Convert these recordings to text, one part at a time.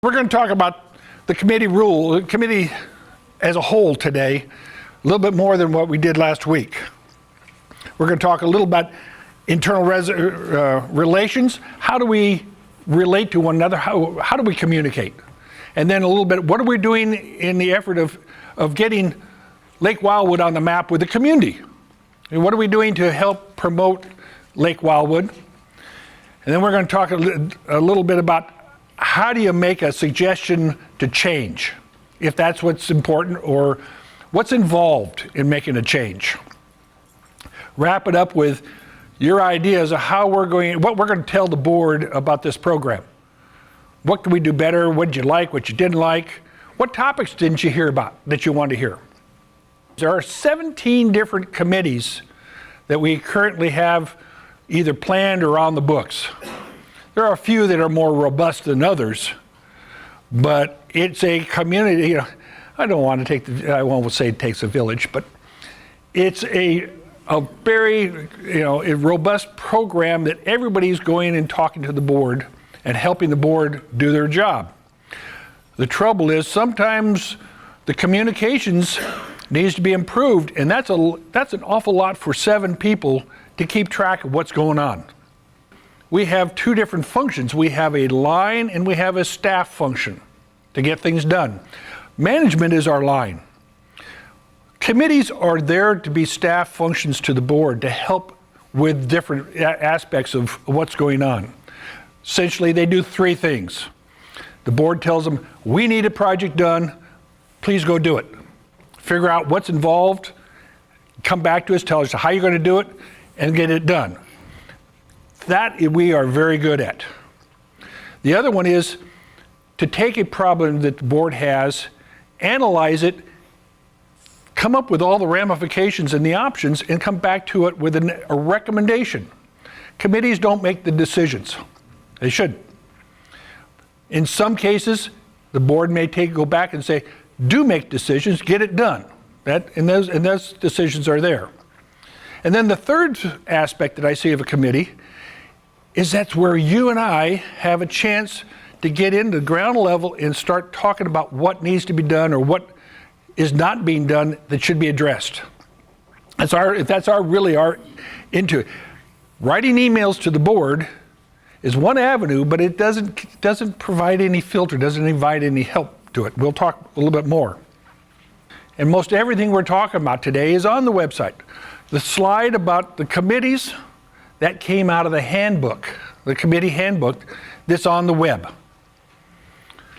We're going to talk about the committee as a whole today, a little bit more than what we did last week. We're going to talk a little about internal relations. How do we relate to one another? How do we communicate? And then a little bit, what are we doing in the effort of getting Lake Wildwood on the map with the community? And what are we doing to help promote Lake Wildwood? And then we're going to talk a little bit about how do you make a suggestion to change, if that's what's important, or what's involved in making a change. Wrap it up with your ideas of what we're going to tell the board about this program. What can we do better? What did you like? What you didn't like? What topics didn't you hear about that you want to hear? There are 17 different committees that we currently have either planned or on the books. There are a few that are more robust than others, but it's a community. I don't want to I won't say it takes a village, but it's a very a robust program that everybody's going and talking to the board and helping the board do their job. The trouble is sometimes the communications needs to be improved, and that's an awful lot for 7 people to keep track of what's going on. We have 2 different functions. We have a line and we have a staff function to get things done. Management is our line. Committees are there to be staff functions to the board to help with different aspects of what's going on. Essentially, they do 3 things. The board tells them, we need a project done, please go do it. Figure out what's involved, come back to us, tell us how you're going to do it, and get it done. That we are very good at. The other one is to take a problem that the board has, analyze it, come up with all the ramifications and the options, and come back to it with a recommendation. Committees don't make the decisions. They should. In some cases, the board may go back and say, do make decisions, get it done. And those decisions are there. And then the third aspect that I see of a committee is that's where you and I have a chance to get into ground level and start talking about what needs to be done or what is not being done that should be addressed. That's really our into it. Writing emails to the board is one avenue, but it doesn't provide any filter, doesn't invite any help to it. We'll talk a little bit more. And most everything we're talking about today is on the website. The slide about the committees, that came out of the handbook, the committee handbook, that's on the web.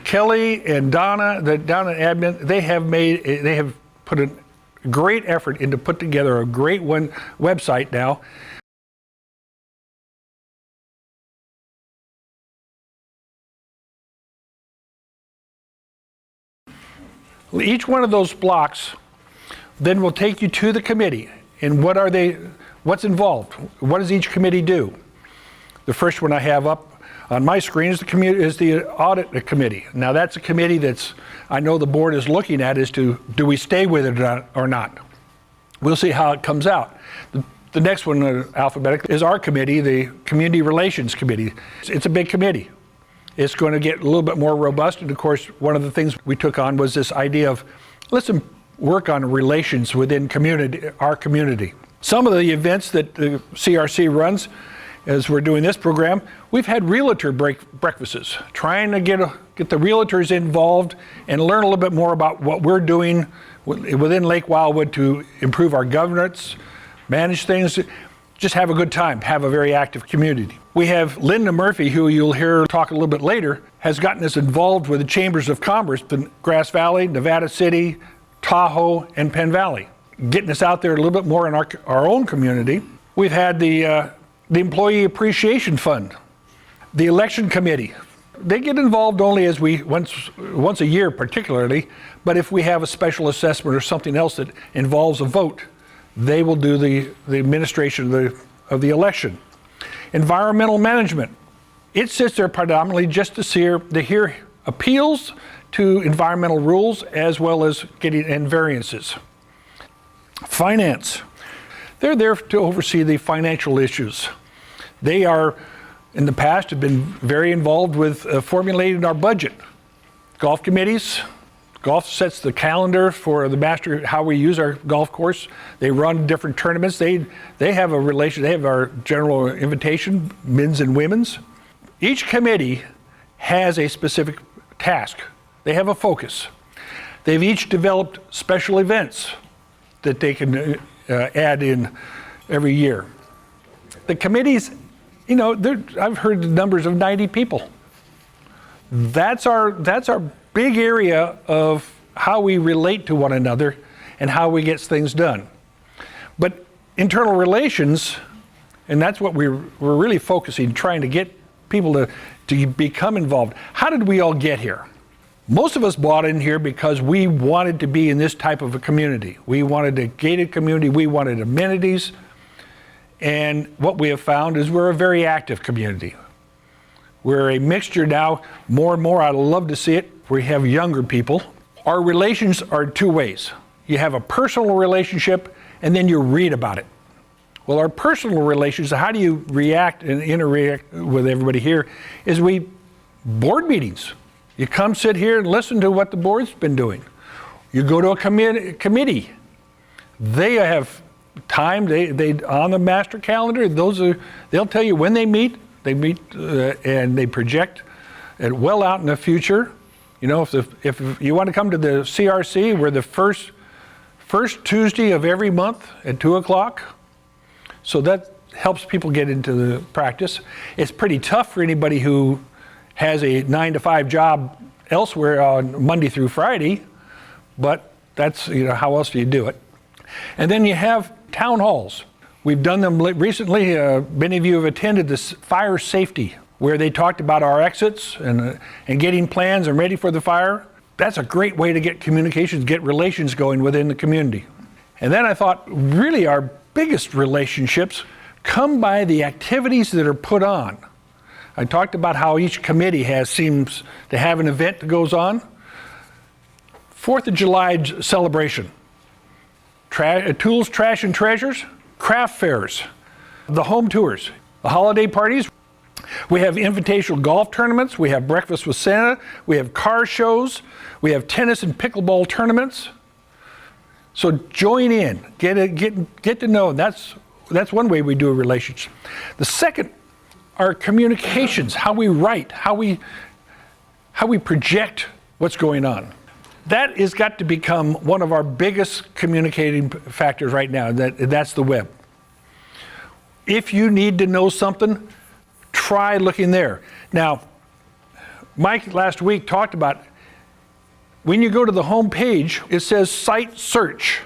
Kelly and Donna, down at admin, they have put a great effort into put together a great website now. Each one of those blocks then will take you to the committee. And what's involved? What does each committee do? The first one I have up on my screen is the audit committee. Now that's a committee I know the board is looking at as to, do we stay with it or not? We'll see how it comes out. The next one, alphabetically, is our committee, the Community Relations Committee. It's a big committee. It's going to get a little bit more robust, and of course, one of the things we took on was this idea of, let's work on relations within our community. Some of the events that the CRC runs, as we're doing this program, we've had realtor breakfasts, trying to get the realtors involved and learn a little bit more about what we're doing within Lake Wildwood to improve our governance, manage things, just have a good time, have a very active community. We have Lynda Murphy, who you'll hear talk a little bit later, has gotten us involved with the Chambers of Commerce in Grass Valley, Nevada City, Tahoe, and Penn Valley, getting us out there a little bit more in our own community. We've had the Employee Appreciation Fund, the Election Committee. They get involved only as once a year particularly, but if we have a special assessment or something else that involves a vote, they will do the administration of the election. Environmental management. It sits there predominantly just to hear appeals to environmental rules as well as getting variances. Finance. They're there to oversee the financial issues. They are, in the past, have been very involved with formulating our budget golf committees. Golf sets the calendar for the master, how we use our golf course. They run different tournaments. They have a relation. They have our general invitation, men's and women's. Each committee has a specific task. They have a focus. They've each developed special events that they can add in every year. The committees, I've heard the numbers of 90 people. That's our big area of how we relate to one another and how we get things done. But internal relations, and that's what we're really focusing, trying to get people to become involved. How did we all get here? Most of us bought in here because we wanted to be in this type of a community. We wanted a gated community, we wanted amenities, and what we have found is we're a very active community. We're a mixture now, more and more, I'd love to see it. We have younger people. Our relations are two ways. You have a personal relationship, and then you read about it. Well, our personal relations, how do you react and interact with everybody here, is board meetings. You come sit here and listen to what the board's been doing. You go to a committee. They have time, they on the master calendar, they'll tell you when they meet. They meet and they project it well out in the future. If you want to come to the CRC, we're the first Tuesday of every month at 2 o'clock. So that helps people get into the practice. It's pretty tough for anybody who has a 9-to-5 job elsewhere on Monday through Friday, but that's, how else do you do it? And then you have town halls. We've done them recently. Many of you have attended this fire safety, where they talked about our exits and getting plans and ready for the fire. That's a great way to get communications, get relations going within the community. And then I thought, really our biggest relationships come by the activities that are put on. I talked about how each committee seems to have an event that goes on. 4th of July celebration. Tools, trash, and treasures. Craft fairs. The home tours. The holiday parties. We have invitational golf tournaments. We have breakfast with Santa. We have car shows. We have tennis and pickleball tournaments. So join in, get to know. That's one way we do a relationship. The second are communications, how we write, how we project what's going on. That has got to become one of our biggest communicating factors right now. That's the web. If you need to know something, try looking there. Now, Mike last week talked about when you go to the home page, it says site search.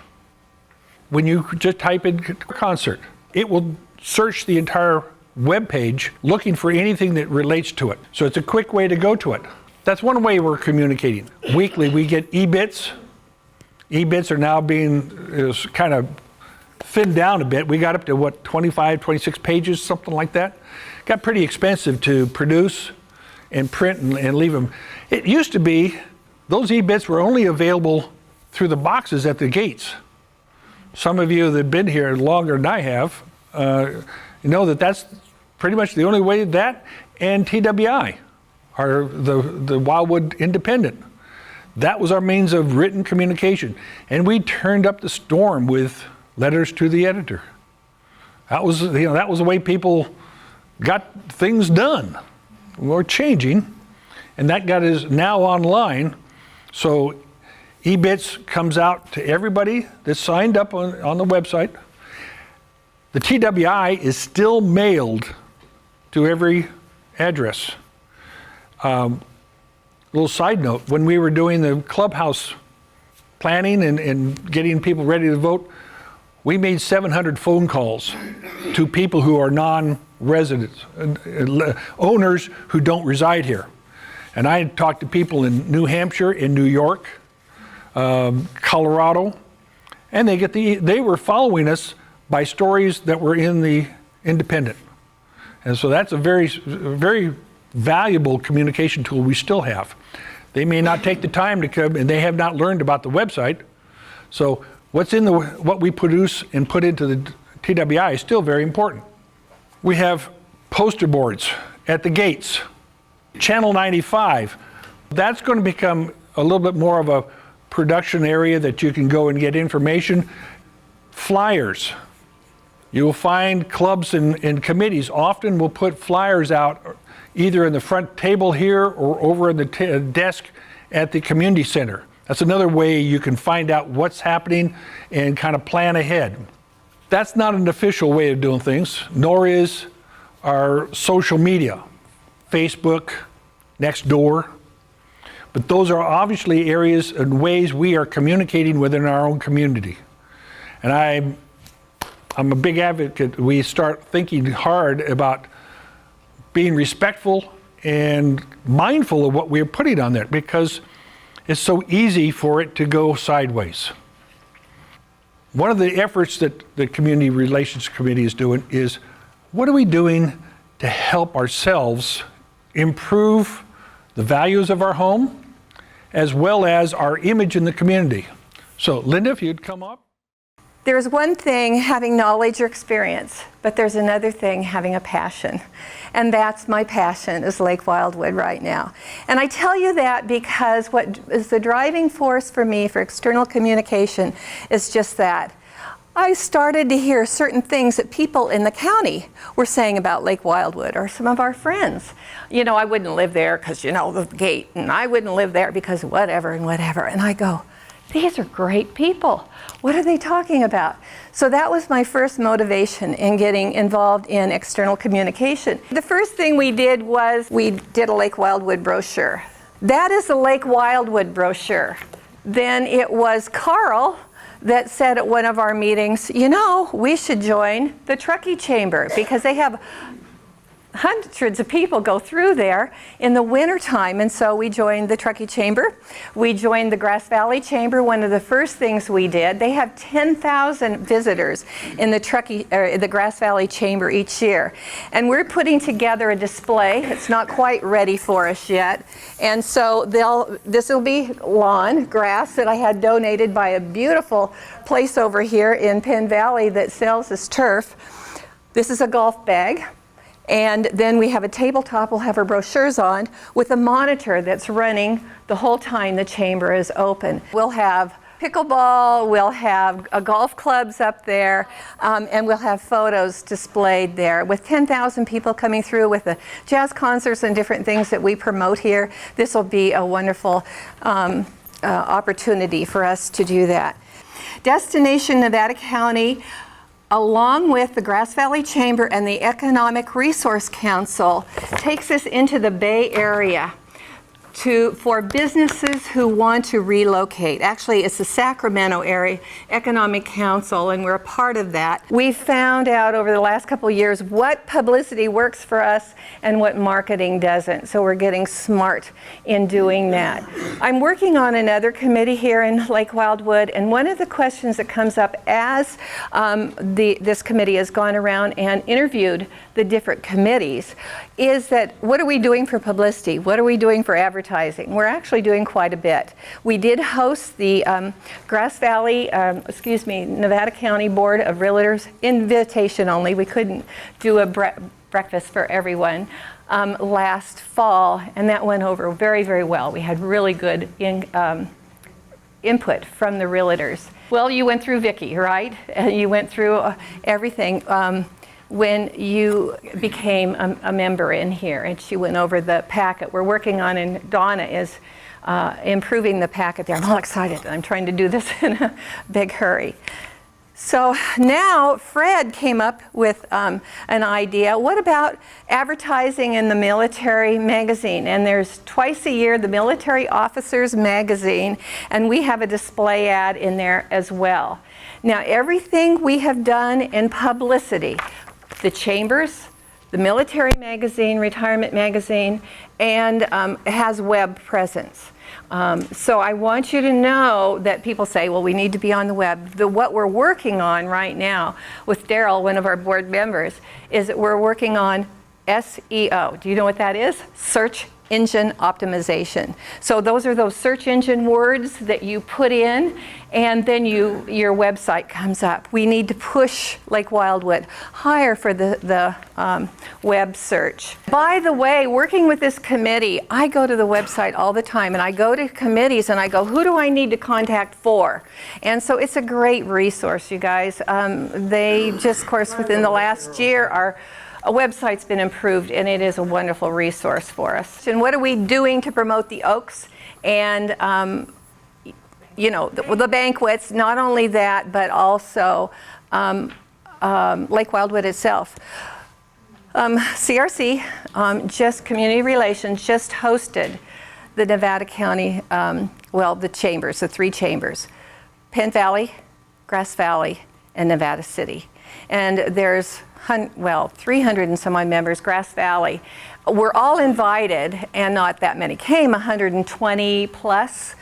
When you just type in concert, it will search the entire web page looking for anything that relates to it. So it's a quick way to go to it. That's one way we're communicating. Weekly, we get e-bits. E-bits are now being kind of thinned down a bit. We got up to 25, 26 pages, something like that. Got pretty expensive to produce and print and leave them. It used to be those e-bits were only available through the boxes at the gates. Some of you that have been here longer than I have know that that's pretty much the only way. That and TWI are the Wildwood Independent. That was our means of written communication. And we turned up the storm with letters to the editor. That was the way people got things done. We're changing, and that is now online. So e-bits comes out to everybody that's signed up on the website. The TWI is still mailed to every address. Little side note, when we were doing the clubhouse planning and getting people ready to vote, we made 700 phone calls to people who are non-residents, owners who don't reside here. And I talked to people in New Hampshire, in New York, Colorado, and they were following us by stories that were in the Independent. And so that's a very, very valuable communication tool we still have. They may not take the time to come, and they have not learned about the website. So what we produce and put into the TWI is still very important. We have poster boards at the gates. Channel 95 That's going to become a little bit more of a production area that you can go and get information. Flyers. You will find clubs and committees often will put flyers out either in the front table here or over in the desk at the community center. That's another way you can find out what's happening and kind of plan ahead. That's not an official way of doing things, nor is our social media, Facebook, Nextdoor. But those are obviously areas and ways we are communicating within our own community. And I'm a big advocate. We start thinking hard about being respectful and mindful of what we're putting on there, because it's so easy for it to go sideways. One of the efforts that the Community Relations Committee is doing is, what are we doing to help ourselves improve the values of our home as well as our image in the community? So Lynda, if you'd come up. There's one thing having knowledge or experience, but there's another thing having a passion. And that's my passion is Lake Wildwood right now. And I tell you that because what is the driving force for me for external communication is just that. I started to hear certain things that people in the county were saying about Lake Wildwood, or some of our friends. You know, I wouldn't live there because, you know, the gate, and I wouldn't live there because whatever and whatever. And I go, these are great people. What are they talking about? So that was my first motivation in getting involved in external communication. The first thing we did was we did a Lake Wildwood brochure. That is the Lake Wildwood brochure. Then it was Carl that said at one of our meetings, you know, we should join the Truckee Chamber because they have hundreds of people go through there in the wintertime. And so we joined the Truckee Chamber. We joined the Grass Valley Chamber. One of the first things we did, they have 10,000 visitors in the Grass Valley Chamber each year. And we're putting together a display. It's not quite ready for us yet. And so this will be lawn grass that I had donated by a beautiful place over here in Penn Valley that sells this turf. This is a golf bag. And then we have a tabletop we'll have our brochures on with a monitor that's running the whole time the chamber is open. We'll have pickleball, we'll have golf clubs up there, and we'll have photos displayed there. With 10,000 people coming through with the jazz concerts and different things that we promote here, this will be a wonderful opportunity for us to do that. Destination Nevada County, along with the Grass Valley Chamber and the Economic Resource Council, takes us into the Bay Area for businesses who want to relocate. Actually, it's the Sacramento Area Economic Council, and we're a part of that. We found out over the last couple of years what publicity works for us and what marketing doesn't. So we're getting smart in doing that. I'm working on another committee here in Lake Wildwood, and one of the questions that comes up as this committee has gone around and interviewed the different committees is that, what are we doing for publicity? What are we doing for advertising? We're actually doing quite a bit. We did host the Nevada County Board of Realtors, invitation only. We couldn't do a breakfast for everyone last fall, and that went over very, very well. We had really good input from the realtors. Well, you went through Vicki, right? You went through everything. When you became a member in here, and she went over the packet we're working on, and Donna is improving the packet there. I'm all excited. I'm trying to do this in a big hurry. So now Fred came up with an idea. What about advertising in the military magazine? And there's twice a year the Military Officers Magazine, and we have a display ad in there as well. Now, everything we have done in publicity, the chambers, the military magazine, retirement magazine, and has web presence. So I want you to know that people say, well, we need to be on the web. What we're working on right now with Daryl, one of our board members, is that we're working on SEO. Do you know what that is? Search engine optimization. So those are those search engine words that you put in, and then your website comes up. We need to push Lake Wildwood higher for the web search. By the way, working with this committee, I go to the website all the time, and I go to committees and I go, who do I need to contact for? And so it's a great resource, you guys. They just, of course, within the last year, our website's been improved, and it is a wonderful resource for us. And what are we doing to promote the Oaks and the banquets? Not only that, but also Lake Wildwood itself. CRC, just Community Relations, just hosted the Nevada County, the chambers, the 3 chambers, Penn Valley, Grass Valley, and Nevada City. And there's 300 and some odd members. Grass Valley, we're all invited, and not that many came. 120 plus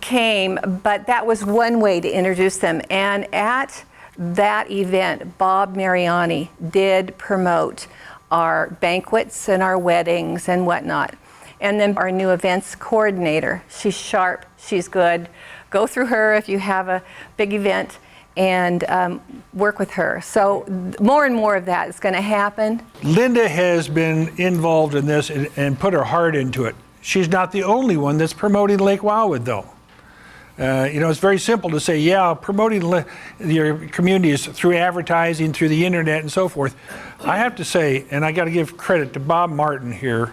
came, but that was one way to introduce them. And at that event, Bob Mariani did promote our banquets and our weddings and whatnot. And then our new events coordinator, she's sharp, she's good. Go through her if you have a big event, and work with her. So more and more of that is going to happen. Lynda has been involved in this and put her heart into it. She's not the only one that's promoting Lake Wildwood, though. It's very simple to say, yeah, promoting your communities through advertising, through the internet, and so forth. I have to say, and I got to give credit to Bob Martin here,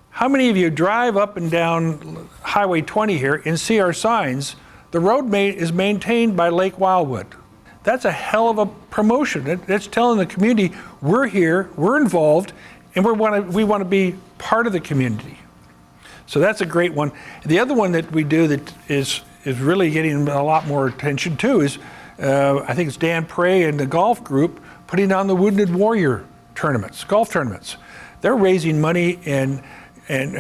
how many of you drive up and down Highway 20 here and see our signs? The road is maintained by Lake Wildwood. That's a hell of a promotion. It's telling the community, we're here, we're involved, and we want to be part of the community. So that's a great one. The other one that we do that is really getting a lot more attention too is, I think it's Dan Prey and the golf group putting on the Wounded Warrior tournaments, golf tournaments. They're raising money and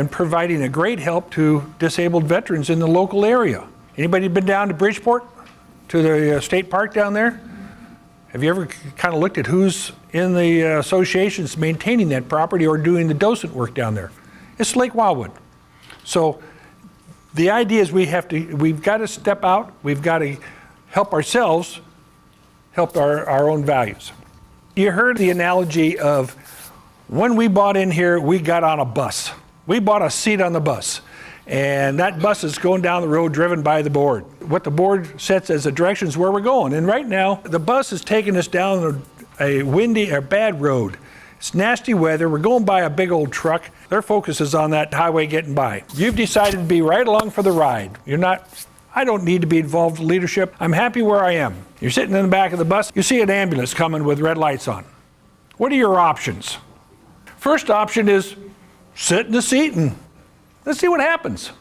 providing a great help to disabled veterans in the local area. Anybody been down to Bridgeport, to the state park down there? Have you ever kind of looked at who's in the associations maintaining that property or doing the docent work down there? It's Lake Wildwood. So the idea is we've got to step out, we've got to help ourselves, help our own values. You heard the analogy of when we bought in here, we got on a bus. We bought a seat on the bus. And that bus is going down the road driven by the board. What the board sets as the directions where we're going. And right now, the bus is taking us down a windy or bad road. It's nasty weather. We're going by a big old truck. Their focus is on that highway getting by. You've decided to be right along for the ride. I don't need to be involved in leadership. I'm happy where I am. You're sitting in the back of the bus. You see an ambulance coming with red lights on. What are your options? First option is sit in the seat and let's see what happens.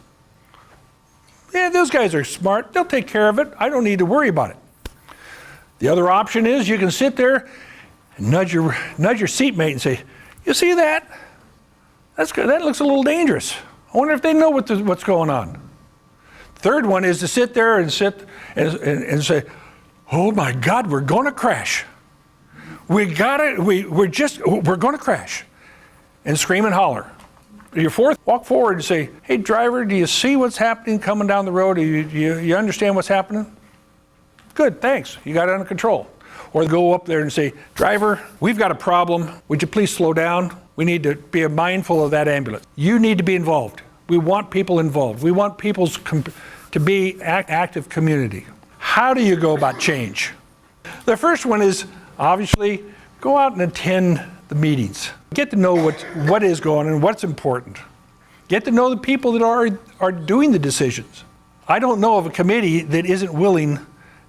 Yeah, those guys are smart. They'll take care of it. I don't need to worry about it. The other option is you can sit there and nudge your seatmate and say, you see that? That's good. That looks a little dangerous. I wonder if they know what's going on. Third one is to sit there and say, oh my God, we're going to crash. We're going to crash. And scream and holler. Your fourth, walk forward and say, hey driver, do you see what's happening coming down the road? Do you understand what's happening? Good, thanks, you got it under control. Or go up there and say, driver, we've got a problem. Would you please slow down? We need to be mindful of that ambulance. You need to be involved. We want people involved. We want people to be active community. How do you go about change? The first one is obviously go out and attend the meetings. Get to know what is going on and what's important. Get to know the people that are doing the decisions. I don't know of a committee that isn't willing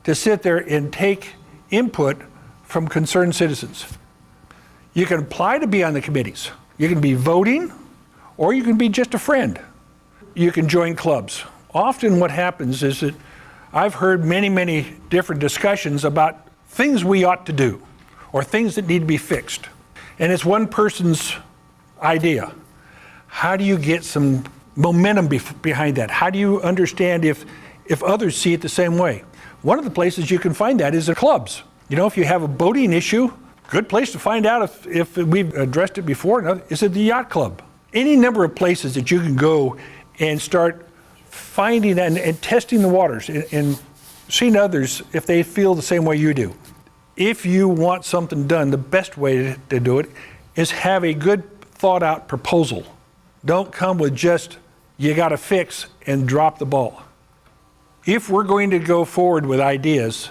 to sit there and take input from concerned citizens. You can apply to be on the committees. You can be voting, or you can be just a friend. You can join clubs. Often what happens is that I've heard many, many different discussions about things we ought to do, or things that need to be fixed. And it's one person's idea. How do you get some momentum behind that? How do you understand if others see it the same way? One of the places you can find that is the clubs. If you have a boating issue, good place to find out if we've addressed it before is at the yacht club. any number of places that you can go and start finding and testing the waters and seeing others if they feel the same way you do. If you want something done, the best way to do it is have a good thought out proposal. Don't come with just, you got to fix and drop the ball. If we're going to go forward with ideas,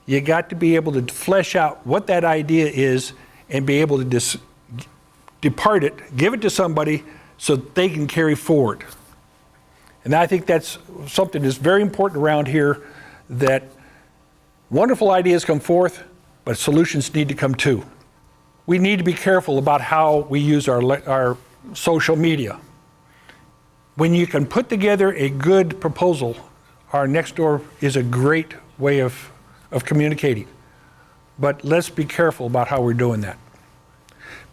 you got to be able to flesh out what that idea is and be able to depart it, give it to somebody so that they can carry forward. And I think that's something that's very important around here, that wonderful ideas come forth, but solutions need to come too. We need to be careful about how we use our social media. When you can put together a good proposal, our Nextdoor is a great way of communicating. But let's be careful about how we're doing that,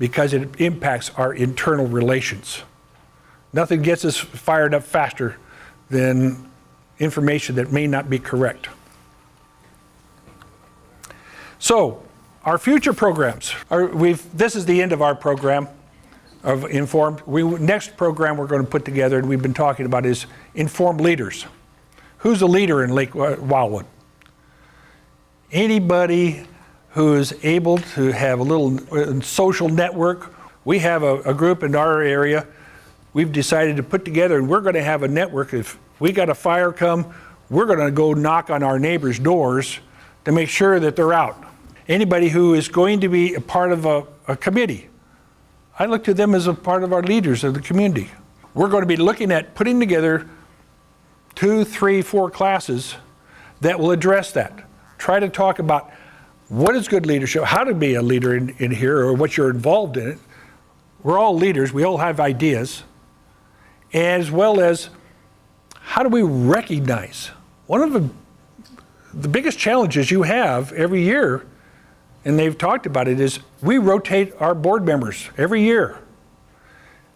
because it impacts our internal relations. Nothing gets us fired up faster than information that may not be correct. So, our future programs, this is the end of our program of Informed. Next program we're going to put together, and we've been talking about, is Informed Leaders. Who's a leader in Lake Wildwood? Anybody who is able to have a little social network. We have a group in our area we've decided to put together, and we're going to have a network. If we got a fire come, we're going to go knock on our neighbors' doors to make sure that they're out. Anybody who is going to be a part of a committee, I look to them as a part of our leaders of the community. We're going to be looking at putting together 2, 3, 4 classes that will address that. Try to talk about what is good leadership, how to be a leader in here, or what you're involved in it. We're all leaders, we all have ideas, as well as how do we recognize? One of the biggest challenges you have every year, and they've talked about it, is we rotate our board members every year.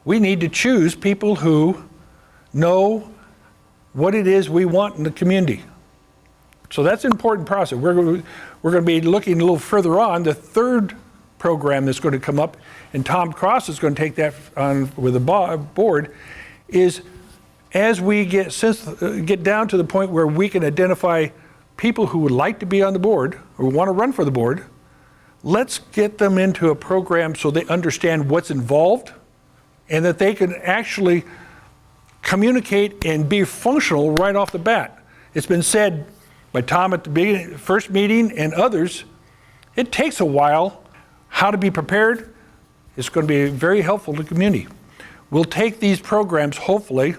We need to choose people who know what it is we want in the community. So that's an important process. We're going to be looking a little further on. The third program that's going to come up, and Tom Cross is going to take that on with the board, is as we get down to the point where we can identify people who would like to be on the board or want to run for the board, let's get them into a program so they understand what's involved and that they can actually communicate and be functional right off the bat. It's been said by Tom at the first meeting and others, it takes a while. How to be prepared is going to be very helpful to the community. We'll take these programs, hopefully,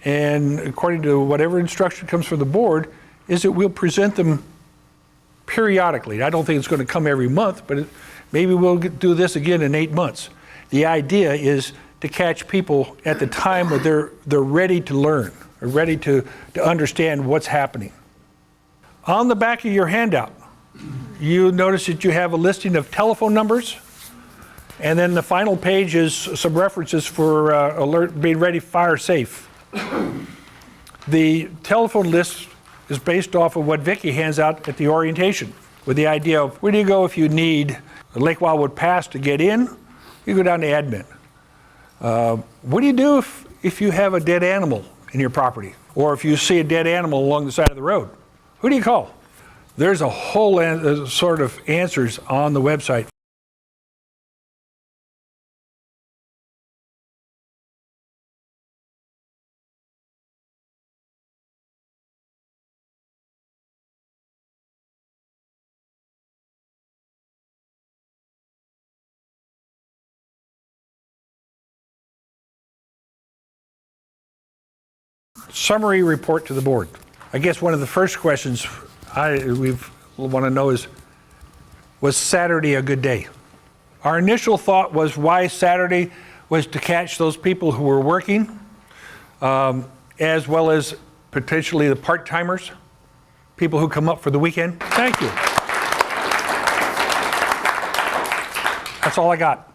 and according to whatever instruction comes from the board, is that we'll present them periodically. I don't think it's going to come every month, but maybe we'll do this again in 8 months. The idea is to catch people at the time where they're ready to learn, or ready to understand what's happening. On the back of your handout, you notice that you have a listing of telephone numbers, and then the final page is some references for being ready, fire safe. The telephone list is based off of what Vicki hands out at the orientation, with the idea of where do you go if you need a Lake Wildwood pass to get in? You go down to admin. What do you do if you have a dead animal in your property, or if you see a dead animal along the side of the road? Who do you call? There's a whole sort of answers on the website. Summary report to the board. I guess one of the first questions we want to know is, was Saturday a good day? Our initial thought was why Saturday was to catch those people who were working, as well as potentially the part-timers, people who come up for the weekend. Thank you. That's all I got.